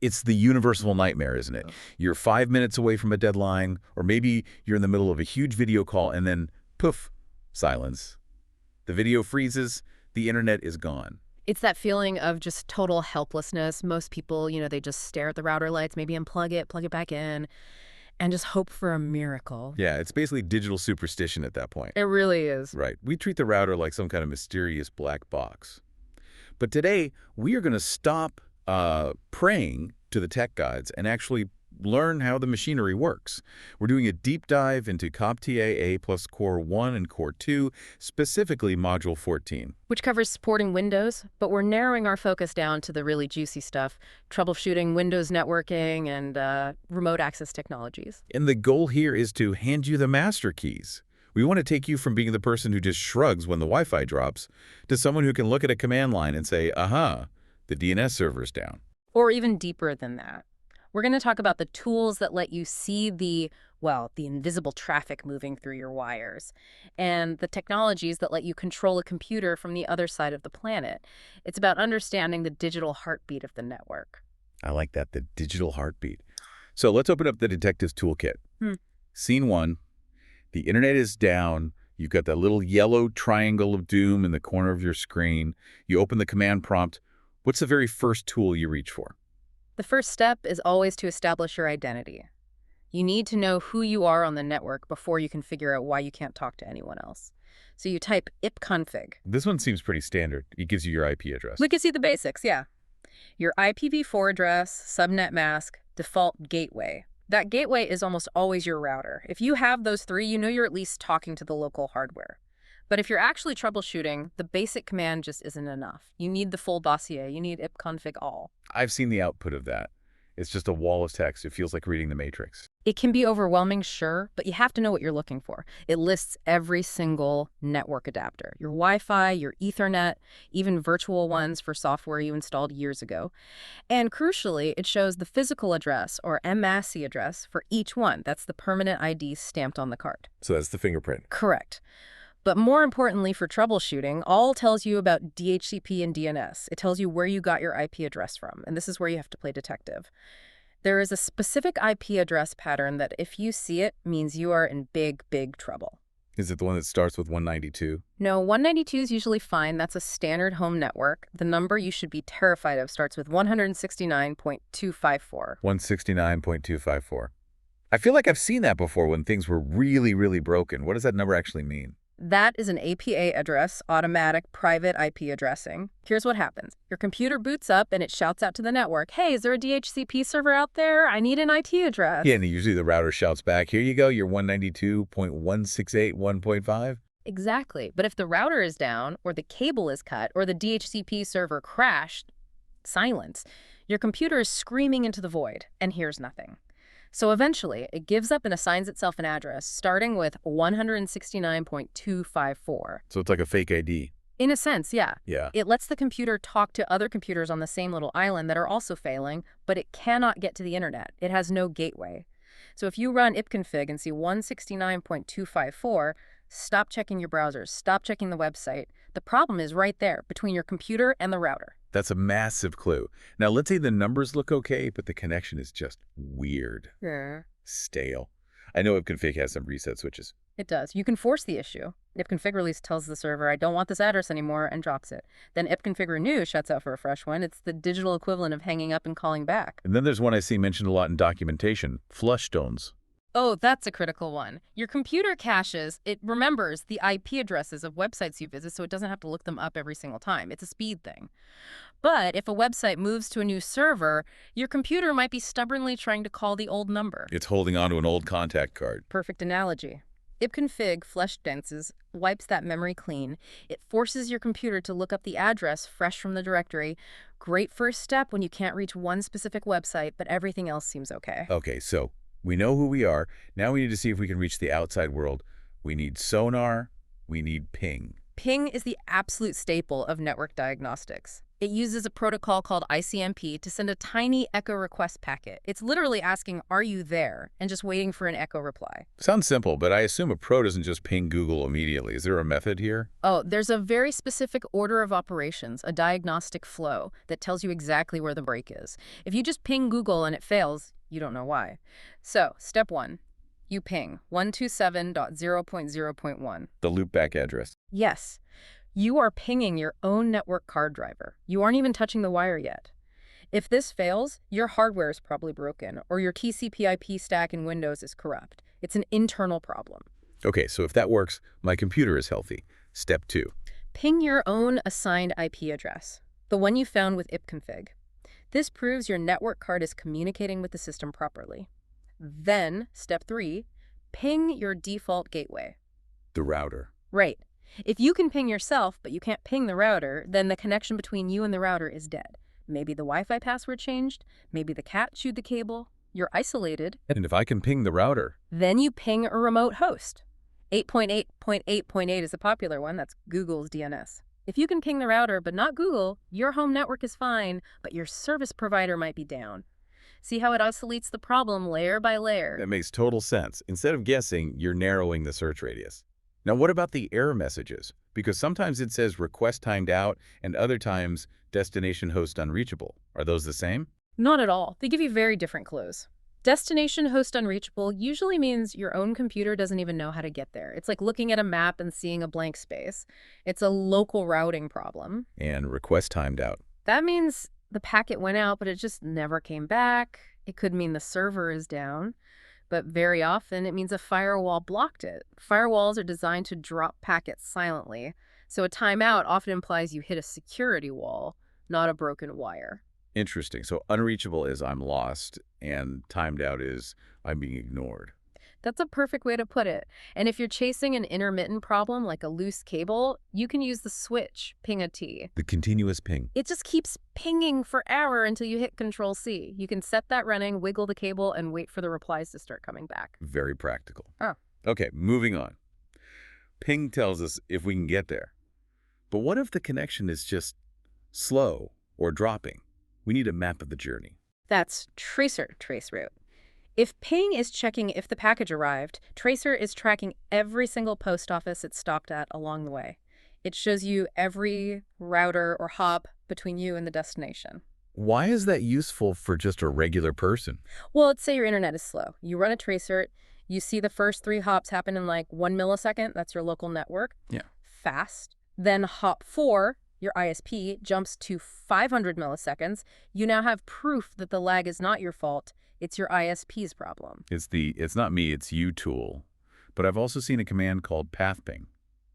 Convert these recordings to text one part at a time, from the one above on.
It's the universal nightmare, isn't it? You're 5 minutes away from a deadline, or maybe you're in the middle of a huge video call, and then, poof, silence. The video freezes, the internet is gone. It's that feeling of just total helplessness. Most people, they just stare at the router lights, maybe unplug it, plug it back in, and just hope for a miracle. Yeah, it's basically digital superstition at that point. It really is. Right. We treat the router like some kind of mysterious black box. But today, we are going to stop praying to the tech gods and actually learn how the machinery works. We're doing a deep dive into CompTIA A+ Core 1 and Core 2, specifically Module 14. Which covers supporting Windows, but we're narrowing our focus down to the really juicy stuff, troubleshooting Windows networking and remote access technologies. And the goal here is to hand you the master keys. We want to take you from being the person who just shrugs when the Wi-Fi drops to someone who can look at a command line and say, aha, the DNS server's down. Or even deeper than that. We're going to talk about the tools that let you see the invisible traffic moving through your wires, and the technologies that let you control a computer from the other side of the planet. It's about understanding the digital heartbeat of the network. I like that, the digital heartbeat. So let's open up the detective's toolkit. Scene 1, the internet is down. You've got that little yellow triangle of doom in the corner of your screen. You open the command prompt. What's the very first tool you reach for? The first step is always to establish your identity. You need to know who you are on the network before you can figure out why you can't talk to anyone else. So you type ipconfig. This one seems pretty standard. It gives you your IP address. We can see the basics, yeah. Your IPv4 address, subnet mask, default gateway. That gateway is almost always your router. If you have those three, you know you're at least talking to the local hardware. But if you're actually troubleshooting, the basic command just isn't enough. You need the full dossier. You need ipconfig all. I've seen the output of that. It's just a wall of text. It feels like reading the Matrix. It can be overwhelming, sure, but you have to know what you're looking for. It lists every single network adapter. Your Wi-Fi, your Ethernet, even virtual ones for software you installed years ago. And crucially, it shows the physical address, or MAC address, for each one. That's the permanent ID stamped on the card. So that's the fingerprint. Correct. But more importantly for troubleshooting, all tells you about DHCP and DNS. It tells you where you got your IP address from, and this is where you have to play detective. There is a specific IP address pattern that if you see it, means you are in big, big trouble. Is it the one that starts with 192? No, 192 is usually fine. That's a standard home network. The number you should be terrified of starts with 169.254. 169.254. I feel like I've seen that before when things were really, really broken. What does that number actually mean? That is an APA address, automatic private IP addressing. Here's what happens. Your computer boots up and it shouts out to the network, hey, is there a DHCP server out there? I need an IT address. Yeah, and usually the router shouts back, here you go, your 192.168.1.5. Exactly. But if the router is down, or the cable is cut, or the DHCP server crashed, silence. Your computer is screaming into the void and hears nothing. So eventually, it gives up and assigns itself an address, starting with 169.254. So it's like a fake ID. In a sense, yeah. Yeah. It lets the computer talk to other computers on the same little island that are also failing, but it cannot get to the internet. It has no gateway. So if you run ipconfig and see 169.254, stop checking your browsers, stop checking the website. The problem is right there, between your computer and the router. That's a massive clue. Now, let's say the numbers look okay, but the connection is just weird. Yeah. Stale. I know ipconfig has some reset switches. It does. You can force the issue. Ipconfig release tells the server, I don't want this address anymore, and drops it. Then ipconfig renew shuts out for a fresh one. It's the digital equivalent of hanging up and calling back. And then there's one I see mentioned a lot in documentation, flush stones. Oh, that's a critical one. Your computer caches, it remembers the IP addresses of websites you visit so it doesn't have to look them up every single time. It's a speed thing. But if a website moves to a new server, your computer might be stubbornly trying to call the old number. It's holding on to an old contact card. Perfect analogy. Ipconfig flush denses, wipes that memory clean. It forces your computer to look up the address fresh from the directory. Great first step when you can't reach one specific website, but everything else seems okay. Okay, so we know who we are. Now we need to see if we can reach the outside world. We need sonar. We need ping. Ping is the absolute staple of network diagnostics. It uses a protocol called ICMP to send a tiny echo request packet. It's literally asking, "Are you there?" and just waiting for an echo reply. Sounds simple, but I assume a pro doesn't just ping Google immediately. Is there a method here? Oh, there's a very specific order of operations, a diagnostic flow, that tells you exactly where the break is. If you just ping Google and it fails, you don't know why. So, step 1, you ping 127.0.0.1. The loopback address. Yes, you are pinging your own network card driver. You aren't even touching the wire yet. If this fails, your hardware is probably broken, or your TCP/IP stack in Windows is corrupt. It's an internal problem. Okay, so if that works, my computer is healthy. Step 2. Ping your own assigned IP address, the one you found with ipconfig. This proves your network card is communicating with the system properly. Then, step 3, ping your default gateway. The router. Right. If you can ping yourself, but you can't ping the router, then the connection between you and the router is dead. Maybe the Wi-Fi password changed, maybe the cat chewed the cable, you're isolated. And if I can ping the router, Then you ping a remote host. 8.8.8.8 is a popular one, that's Google's DNS. If you can ping the router, but not Google, your home network is fine, but your service provider might be down. See how it isolates the problem layer by layer? that makes total sense. Instead of guessing, you're narrowing the search radius. Now, what about the error messages? Because sometimes it says request timed out and other times destination host unreachable. Are those the same? Not at all. They give you very different clues. Destination host unreachable usually means your own computer doesn't even know how to get there. It's like looking at a map and seeing a blank space. It's a local routing problem. And request timed out. That means the packet went out, but it just never came back. It could mean the server is down, but very often it means a firewall blocked it. Firewalls are designed to drop packets silently, so a timeout often implies you hit a security wall, not a broken wire. Interesting. So unreachable is I'm lost, and timed out is I'm being ignored. That's a perfect way to put it. And if you're chasing an intermittent problem like a loose cable, you can use the switch, ping a T. The continuous ping. It just keeps pinging forever until you hit Control-C. You can set that running, wiggle the cable, and wait for the replies to start coming back. Very practical. Oh. Okay, moving on. Ping tells us if we can get there. But what if the connection is just slow or dropping? We need a map of the journey. That's tracer traceroute. If ping is checking if the package arrived, tracer is tracking every single post office it stopped at along the way. It shows you every router or hop between you and the destination. Why is that useful for just a regular person? Well, let's say your internet is slow. You run a tracer, you see the first 3 hops happen in like 1 millisecond. That's your local network. Yeah. Fast. Then hop 4, your ISP, jumps to 500 milliseconds. You now have proof that the lag is not your fault. It's your ISP's problem. It's not me, it's you tool. But I've also seen a command called pathping.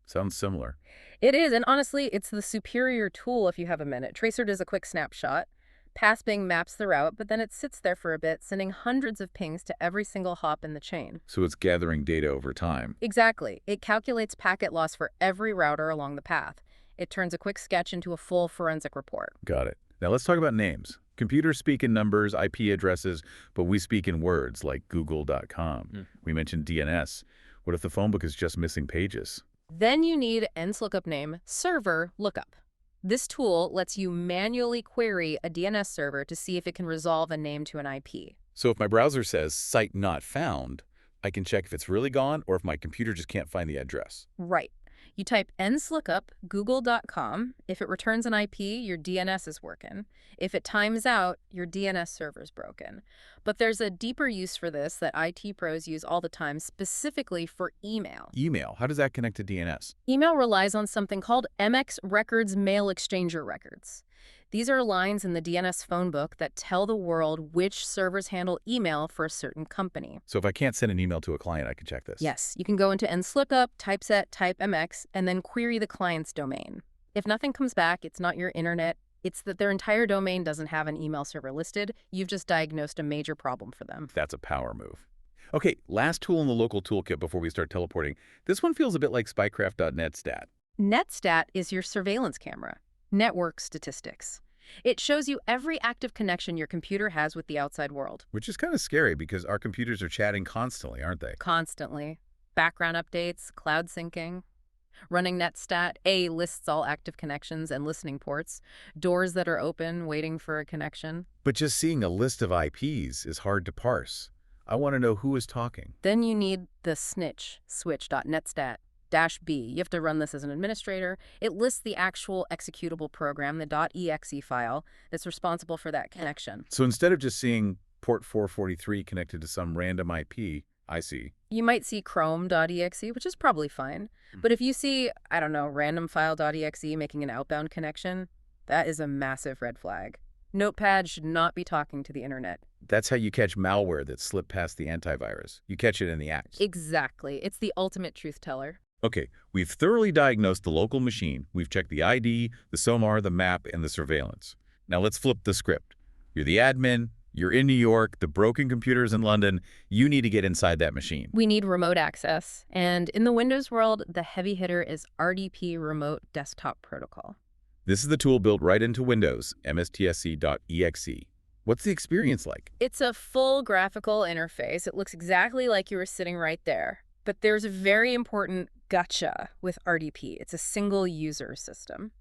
Sounds similar. It is, and honestly, it's the superior tool if you have a minute. Tracer does a quick snapshot. Pathping maps the route, but then it sits there for a bit, sending hundreds of pings to every single hop in the chain. So it's gathering data over time. Exactly. It calculates packet loss for every router along the path. It turns a quick sketch into a full forensic report. Got it. Now let's talk about names. Computers speak in numbers, IP addresses, but we speak in words like google.com. We mentioned DNS. What if the phone book is just missing pages? Then you need ENS lookup name, server lookup. This tool lets you manually query a DNS server to see if it can resolve a name to an IP. So if my browser says site not found, I can check if it's really gone or if my computer just can't find the address. Right. You type ENS lookup, google.com. If it returns an IP, your DNS is working. If it times out, your DNS server's broken. But there's a deeper use for this that IT pros use all the time, specifically for email. Email, how does that connect to DNS? Email relies on something called MX Records Mail Exchanger Records. These are lines in the DNS phone book that tell the world which servers handle email for a certain company. So if I can't send an email to a client, I can check this. Yes, you can go into ENS-lookup, typeset, type MX, and then query the client's domain. If nothing comes back, it's not your internet. It's that their entire domain doesn't have an email server listed. You've just diagnosed a major problem for them. That's a power move. Okay, last tool in the local toolkit before we start teleporting. This one feels a bit like spycraft.net stat. NetStat is your surveillance camera. Network statistics. It shows you every active connection your computer has with the outside world. Which is kind of scary because our computers are chatting constantly, aren't they? Constantly. Background updates, cloud syncing. Running netstat, A lists all active connections and listening ports, doors that are open, waiting for a connection. But just seeing a list of IPs is hard to parse. I want to know who is talking. Then you need the snitch, switch.netstat-b. You have to run this as an administrator. It lists the actual executable program, the .exe file, that's responsible for that connection. So instead of just seeing port 443 connected to some random IP, I see. You might see chrome.exe, which is probably fine. But if you see, I don't know, randomfile.exe making an outbound connection, that is a massive red flag. Notepad should not be talking to the internet. That's how you catch malware that slipped past the antivirus. You catch it in the act. Exactly. It's the ultimate truth teller. Okay, we've thoroughly diagnosed the local machine. We've checked the ID, the SOMAR, the map, and the surveillance. Now let's flip the script. You're the admin. You're in New York, the broken computer's in London. You need to get inside that machine. We need remote access. And in the Windows world, the heavy hitter is RDP Remote Desktop Protocol. This is the tool built right into Windows, mstsc.exe. What's the experience like? It's a full graphical interface. It looks exactly like you were sitting right there. But there's a very important gotcha with RDP. It's a single user system.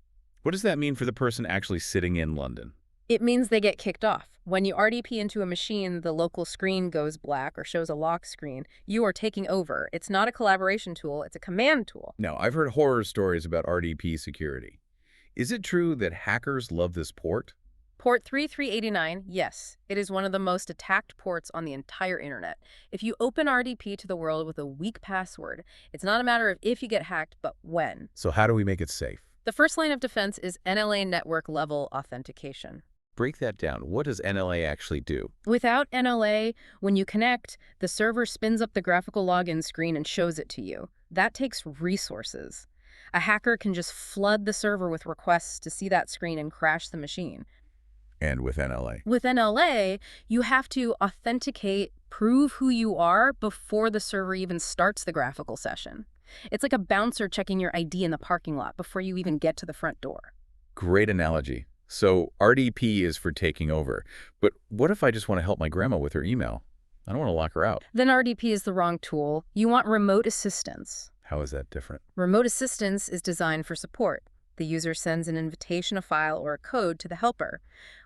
What does that mean for the person actually sitting in London? It means they get kicked off. When you RDP into a machine, the local screen goes black or shows a lock screen. You are taking over. It's not a collaboration tool, it's a command tool. Now, I've heard horror stories about RDP security. Is it true that hackers love this port? Port 3389, yes. It is one of the most attacked ports on the entire internet. If you open RDP to the world with a weak password, it's not a matter of if you get hacked, but when. So how do we make it safe? The first line of defense is NLA network level authentication. Break that down. What does NLA actually do? Without NLA, when you connect, the server spins up the graphical login screen and shows it to you. That takes resources. A hacker can just flood the server with requests to see that screen and crash the machine. And with NLA? With NLA, you have to authenticate, prove who you are before the server even starts the graphical session. It's like a bouncer checking your ID in the parking lot before you even get to the front door. Great analogy. So RDP is for taking over. But what if I just want to help my grandma with her email? I don't want to lock her out. Then RDP is the wrong tool. You want remote assistance. How is that different? Remote assistance is designed for support. The user sends an invitation, a file, or a code to the helper.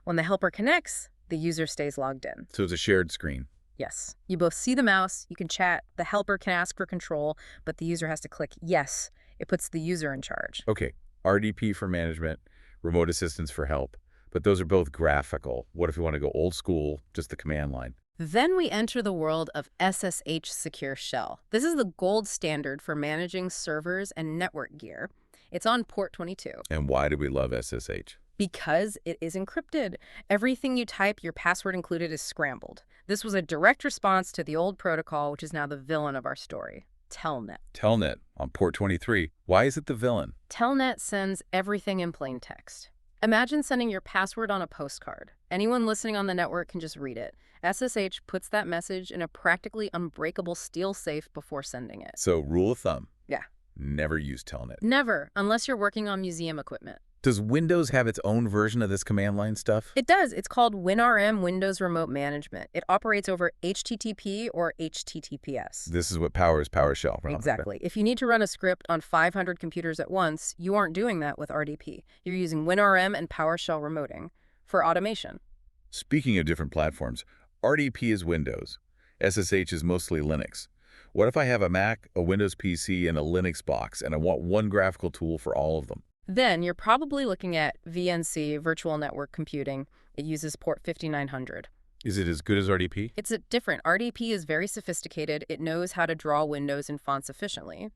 When the helper connects, the user stays logged in. So it's a shared screen. Yes. You both see the mouse, you can chat, the helper can ask for control, but the user has to click yes. It puts the user in charge. Okay, RDP for management, remote assistance for help. But those are both graphical. What if we want to go old school, just the command line? Then we enter the world of SSH Secure Shell. This is the gold standard for managing servers and network gear. It's on port 22. And why do we love SSH? Because it is encrypted. Everything you type, your password included, is scrambled. This was a direct response to the old protocol, which is now the villain of our story, Telnet. Telnet on port 23. Why is it the villain? Telnet sends everything in plain text. Imagine sending your password on a postcard. Anyone listening on the network can just read it. SSH puts that message in a practically unbreakable steel safe before sending it. So rule of thumb. Yeah. Never use Telnet. Never, unless you're working on museum equipment. Does Windows have its own version of this command line stuff? It does. It's called WinRM, Windows Remote Management. It operates over HTTP or HTTPS. This is what powers PowerShell. Right? Exactly. If you need to run a script on 500 computers at once, you aren't doing that with RDP. You're using WinRM and PowerShell remoting for automation. Speaking of different platforms, RDP is Windows. SSH is mostly Linux. What if I have a Mac, a Windows PC, and a Linux box, and I want one graphical tool for all of them? Then you're probably looking at VNC, Virtual Network Computing. It uses port 5900. Is it as good as RDP? It's different. RDP is very sophisticated. It knows how to draw windows and fonts efficiently.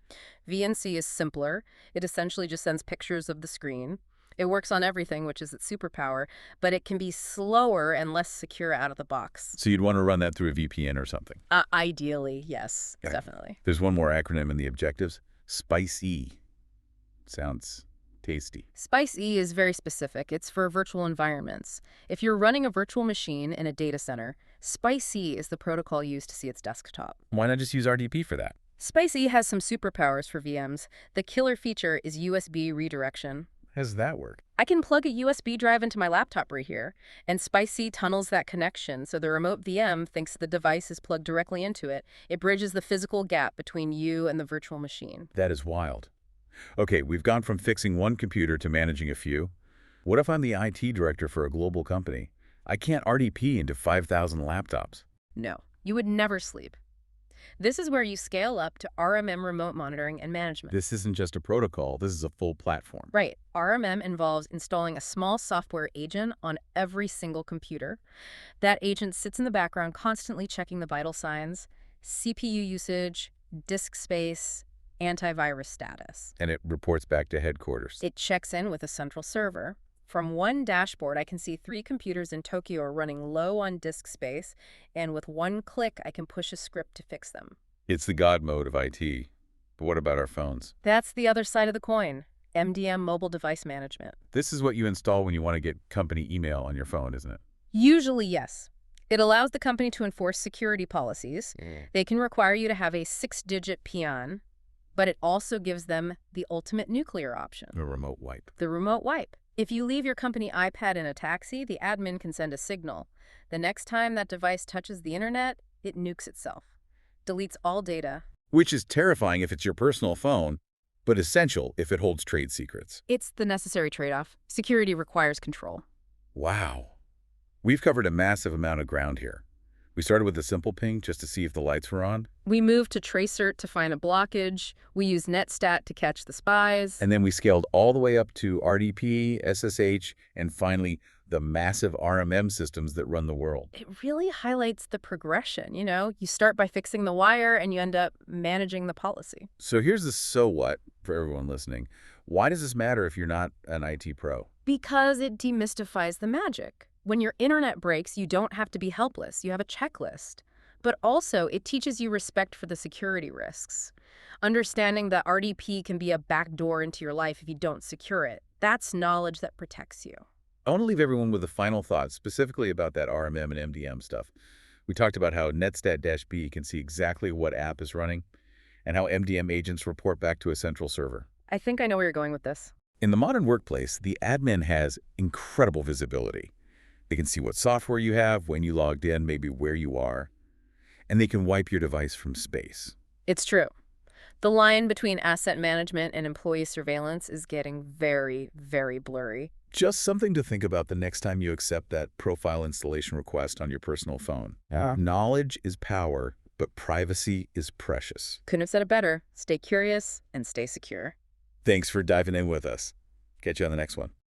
VNC is simpler. It essentially just sends pictures of the screen. It works on everything, which is its superpower, but it can be slower and less secure out of the box. So you'd want to run that through a VPN or something? Ideally, yes, Okay. definitely. There's one more acronym in the objectives. SPICE. Sounds tasty. SPICE is very specific. It's for virtual environments. If you're running a virtual machine in a data center, SPICE is the protocol used to see its desktop. Why not just use RDP for that? SPICE has some superpowers for VMs. The killer feature is USB redirection. How does that work? I can plug a USB drive into my laptop right here, and SPICE tunnels that connection so the remote VM thinks the device is plugged directly into it. It bridges the physical gap between you and the virtual machine. That is wild. Okay, we've gone from fixing one computer to managing a few. What if I'm the IT director for a global company? I can't RDP into 5,000 laptops. No, you would never sleep. This is where you scale up to RMM remote monitoring and management. This isn't just a protocol, this is a full platform. Right. RMM involves installing a small software agent on every single computer. That agent sits in the background constantly checking the vital signs, CPU usage, disk space, antivirus status. And it reports back to headquarters. It checks in with a central server. From one dashboard, I can see 3 computers in Tokyo are running low on disk space, and with one click, I can push a script to fix them. It's the God mode of IT. But what about our phones? That's the other side of the coin. MDM, mobile device management. This is what you install when you want to get company email on your phone, isn't it? Usually, yes. It allows the company to enforce security policies. They can require you to have a 6-digit PIN, but it also gives them the ultimate nuclear option, A remote wipe. the remote wipe. If you leave your company iPad in a taxi, the admin can send a signal. The next time that device touches the internet, it nukes itself, deletes all data. Which is terrifying if it's your personal phone, but essential if it holds trade secrets. It's the necessary trade-off. Security requires control. Wow. We've covered a massive amount of ground here. We started with a simple ping just to see if the lights were on, We moved to Tracert to find a blockage. We used NetStat to catch the spies. and then we scaled all the way up to RDP, SSH, and finally the massive RMM systems that run the world. It really highlights the progression, you know? You start by fixing the wire and you end up managing the policy. So here's the so what for everyone listening. Why does this matter if you're not an IT pro? Because it demystifies the magic. When your internet breaks, you don't have to be helpless. You have a checklist. But also, it teaches you respect for the security risks. Understanding that RDP can be a backdoor into your life if you don't secure it. That's knowledge that protects you. I want to leave everyone with a final thought, specifically about that RMM and MDM stuff. We talked about how Netstat-B can see exactly what app is running, and how MDM agents report back to a central server. I think I know where you're going with this. In the modern workplace, the admin has incredible visibility. They can see what software you have, when you logged in, maybe where you are, and they can wipe your device from space. It's true. The line between asset management and employee surveillance is getting very, very blurry. Just something to think about the next time you accept that profile installation request on your personal phone. Yeah. Knowledge is power, but privacy is precious. Couldn't have said it better. Stay curious and stay secure. Thanks for diving in with us. Catch you on the next one.